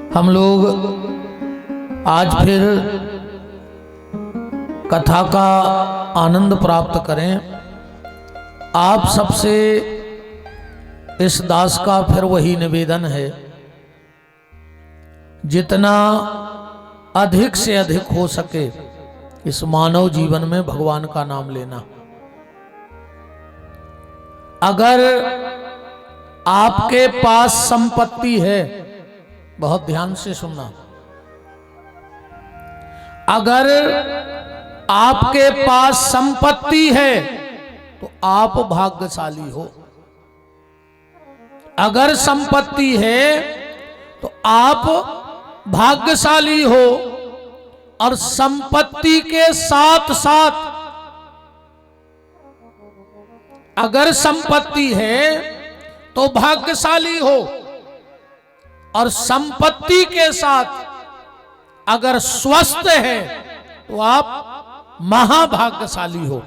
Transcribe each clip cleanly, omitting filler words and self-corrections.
हम लोग आज फिर कथा का आनंद प्राप्त करें। आप सबसे इस दास का फिर वही निवेदन है, जितना अधिक से अधिक हो सके इस मानव जीवन में भगवान का नाम लेना। अगर आपके पास संपत्ति है, बहुत ध्यान से सुनना, अगर आपके पास संपत्ति है तो आप भाग्यशाली हो। अगर संपत्ति है तो आप भाग्यशाली हो। और संपत्ति के साथ साथ अगर संपत्ति है तो भाग्यशाली हो, और संपत्ति के साथ अगर स्वस्थ है तो आप महाभाग्यशाली हो।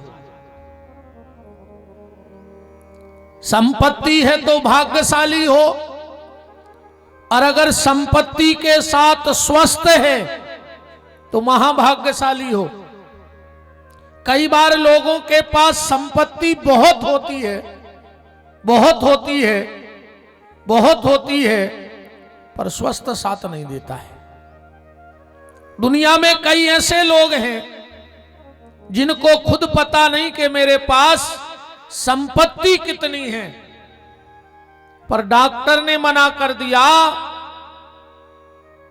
संपत्ति है तो भाग्यशाली हो, और अगर संपत्ति के साथ स्वस्थ है तो महाभाग्यशाली हो। कई बार लोगों के पास संपत्ति बहुत होती है, बहुत होती है, बहुत होती है, पर स्वस्थ साथ नहीं देता है। दुनिया में कई ऐसे लोग हैं जिनको खुद पता नहीं कि मेरे पास संपत्ति कितनी है, पर डॉक्टर ने मना कर दिया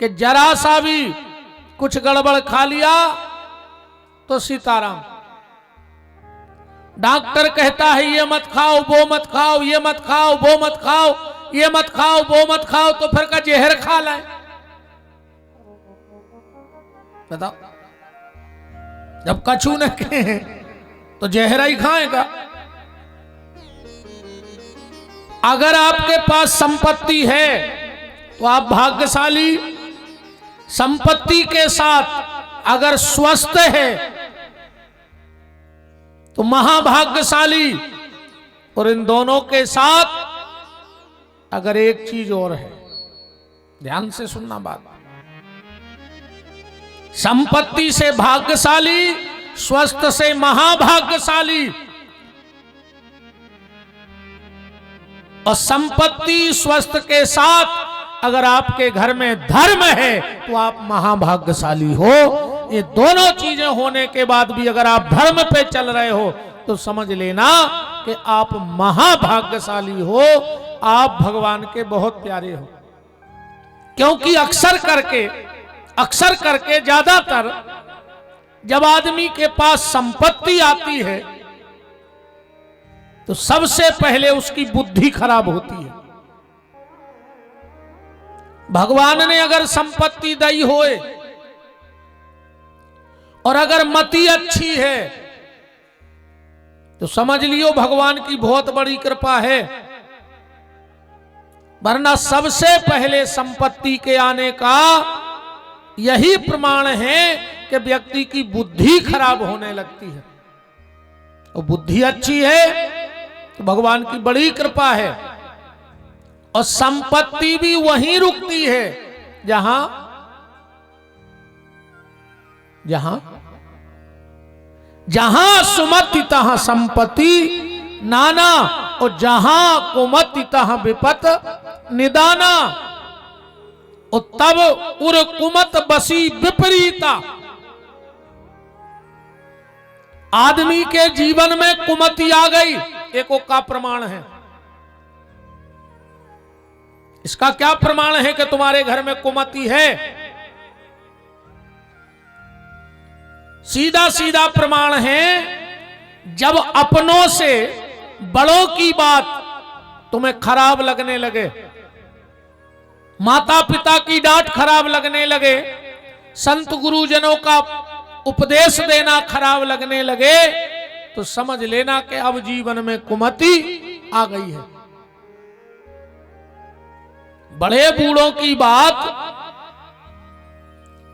कि जरा सा भी कुछ गड़बड़ खा लिया तो सीताराम। डॉक्टर कहता है ये मत खाओ, वो मत खाओ, ये मत खाओ, वो मत खाओ, ये मत खाओ, वो मत खाओ, तो फिर का जहर खा लाए। बताओ, जब कछू न कहे तो जहर ही खाएगा। अगर आपके पास संपत्ति है तो आप भाग्यशाली। संपत्ति के साथ अगर स्वस्थ है तो महाभाग्यशाली। और इन दोनों के साथ अगर एक चीज और है, ध्यान से सुनना बात, संपत्ति से भाग्यशाली, स्वस्थ से महाभाग्यशाली। और संपत्ति स्वस्थ के साथ अगर आपके घर में धर्म है तो आप महाभाग्यशाली हो। ये दोनों चीजें होने के बाद भी अगर आप धर्म पे चल रहे हो तो समझ लेना कि आप महाभाग्यशाली हो, आप भगवान के बहुत प्यारे हो। क्योंकि अक्सर करके ज्यादातर जब आदमी के पास संपत्ति आती है तो सबसे पहले उसकी बुद्धि खराब होती है। भगवान ने अगर संपत्ति दी होए और अगर मति अच्छी है तो समझ लियो भगवान की बहुत बड़ी कृपा है। वरना सबसे पहले संपत्ति के आने का यही प्रमाण है कि व्यक्ति की बुद्धि खराब होने लगती है। और बुद्धि अच्छी है तो भगवान की बड़ी कृपा है। और संपत्ति भी वहीं रुकती है जहां जहां जहां सुमति तहां संपत्ति नाना, और जहां कुमति तहां विपत निदाना। और तब उर कुमत बसी विपरीता। आदमी के जीवन में कुमति आ गई, एक का प्रमाण है। इसका क्या प्रमाण है कि तुम्हारे घर में कुमति है? सीधा सीधा प्रमाण है, जब अपनों से बड़ों की बात तुम्हें खराब लगने लगे, माता पिता की डांट खराब लगने लगे, संत गुरुजनों का उपदेश देना खराब लगने लगे, तो समझ लेना कि अब जीवन में कुमति आ गई है। बड़े बूढ़ों की बात,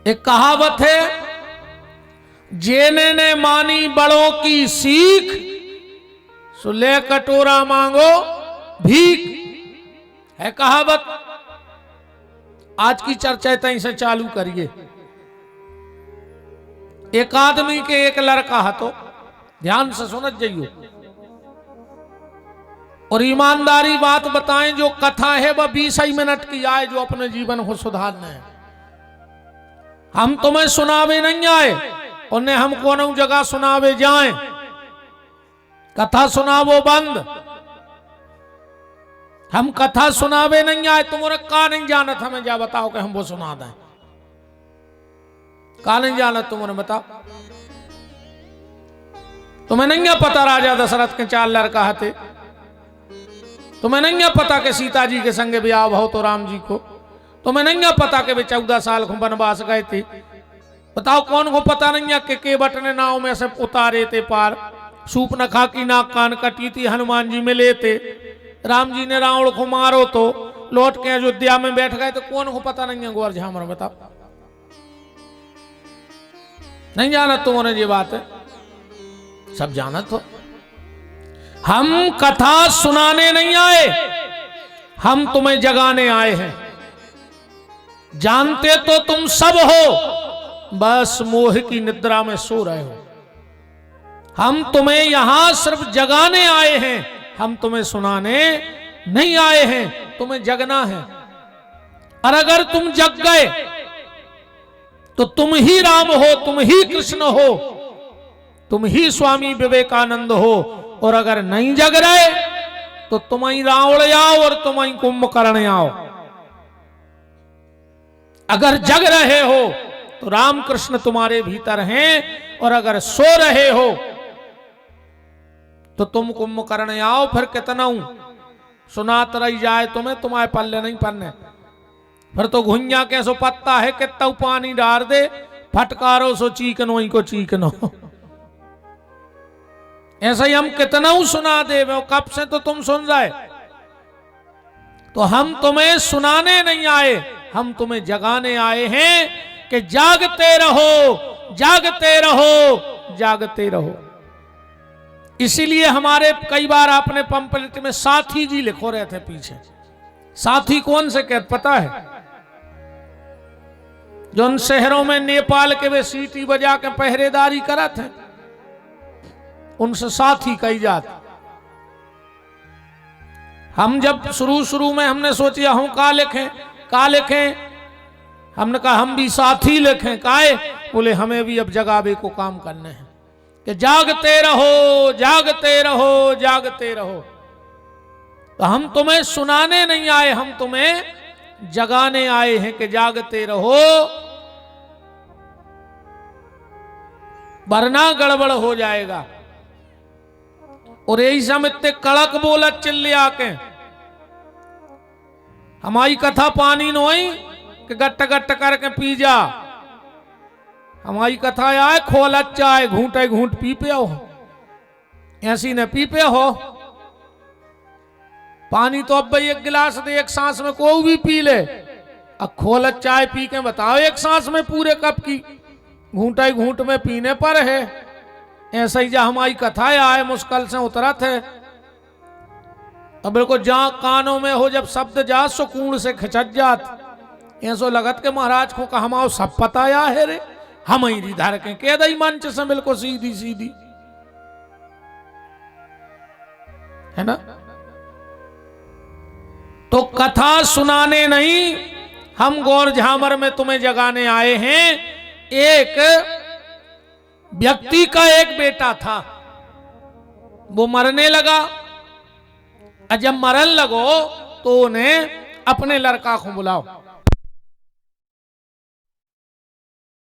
एक कहावत है, जेने ने मानी बड़ों की सीख, सो ले कटोरा मांगो भीख, है कहावत। आज की चर्चा तहीं से चालू करिए। एक आदमी के एक लड़का है, तो ध्यान से सुनत जाइयो और ईमानदारी बात बताएं। जो कथा है वह 20 मिनट की आए, जो अपने जीवन को सुधारना है। हम तुम्हें सुनावे नहीं आए और न हम कोनो जगह सुनावे जाएं। कथा सुनावो बंद। हम कथा सुनावे नहीं आए। तुम्हारे का नहीं जानत, हमें जा बताओ कि हम वो सुना दें। का नहीं जानत तुम्हारे बताओ। तुम्हें नहीं पता राजा दशरथ के 4 लड़का थे। तुम्हें नहीं पता कि सीता जी के संगे ब्याह हो तो राम जी को। तुम्हें नहीं पता कि वे 14 साल को वनवास गए थे। बताओ कौन को पता नहीं है कि केवट ने नाव में से उतारे थे पार। सूपनखा की नाक कान कटी थी, हनुमान जी मिले थे। राम जी ने रावण को मारो तो लौट के अयोध्या में बैठ गए। तो कौन को पता नहीं है गोवर झामर बताओ। नहीं जाना तुमने ये बात है, सब जाना। तो हम कथा सुनाने नहीं आए, हम तुम्हें जगाने आए हैं। जानते तो तुम सब हो, बस मोह की निद्रा में सो रहे हो। हम तुम्हें यहां सिर्फ जगाने आए हैं, हम तुम्हें सुनाने नहीं आए हैं। तुम्हें जगना है। और अगर तुम जग गए तो तुम ही राम हो, तुम ही कृष्ण हो, तुम ही स्वामी विवेकानंद हो। और अगर नहीं जग रहे तो तुम ही रावण आओ और तुम ही कुंभकर्ण आओ। अगर जग रहे हो तो राम कृष्ण तुम्हारे भीतर हैं, और अगर सो रहे हो तो तुम कुंभकर्ण आओ। फिर कितना सुनात रही जाए तुम्हें, तुम्हारे पल्ले नहीं पड़ने। फिर तो घुइया कैसो पत्ता है, कितना पानी डाल दे, फटकारो सो चीकनो ही को चीकनो। ऐसा ही हम कितना सुना दे, कब से तो तुम सुन रहे। तो हम तुम्हें सुनाने नहीं आए, हम तुम्हें जगाने आए हैं कि जागते रहो, जागते रहो, जागते रहो। इसीलिए हमारे कई बार आपने पंपलेट में साथी जी लिखो रहे थे पीछे। साथी कौन से कहते पता है? जो उन शहरों में नेपाल के वे सीटी बजा के पहरेदारी करा थे, उनसे साथी कही जाती। हम जब शुरू में हमने सोचा हम का लिखें, का लिखें, हमने कहा हम भी साथी लिखें। काहे? बोले हमें भी अब जगावे को काम करने हैं कि जागते रहो, जागते रहो, जागते रहो। तो हम तुम्हें सुनाने नहीं आए, हम तुम्हें जगाने आए हैं कि जागते रहो, वरना गड़बड़ हो जाएगा। और यही समय इतने कड़क बोला चिल्ले आके, हमारी कथा पानी नोई कि गट्ट गट्ट करके पी जा। हमारी कथा आए खोल चाय घूंटे घूंट पी पे हो, ऐसी न पी पे हो। पानी तो अब भाई 1 गिलास दे, 1 सांस में कोई भी पी ले। अब खोल चाय पी के बताओ 1 सांस में पूरे कप की घूंटा घूंट में पीने पर है। ऐसा ही जा हमारी कथा आए मुश्किल से उतरत है। अब बिल्कुल जहां कानों में हो जब शब्द जा सुकून से खिंचत जात, ऐसो लगत के महाराज को कहा हमाओ सब पता है रे, हम ही धर के कह दई मंच से बिल्कुल सीधी सीधी, है ना। तो कथा सुनाने नहीं, हम गौर झामर में तुम्हें जगाने आए हैं। एक व्यक्ति का एक बेटा था, वो मरने लगा। जब मरन लगो तो उन्हें अपने लड़का को बुलाओ।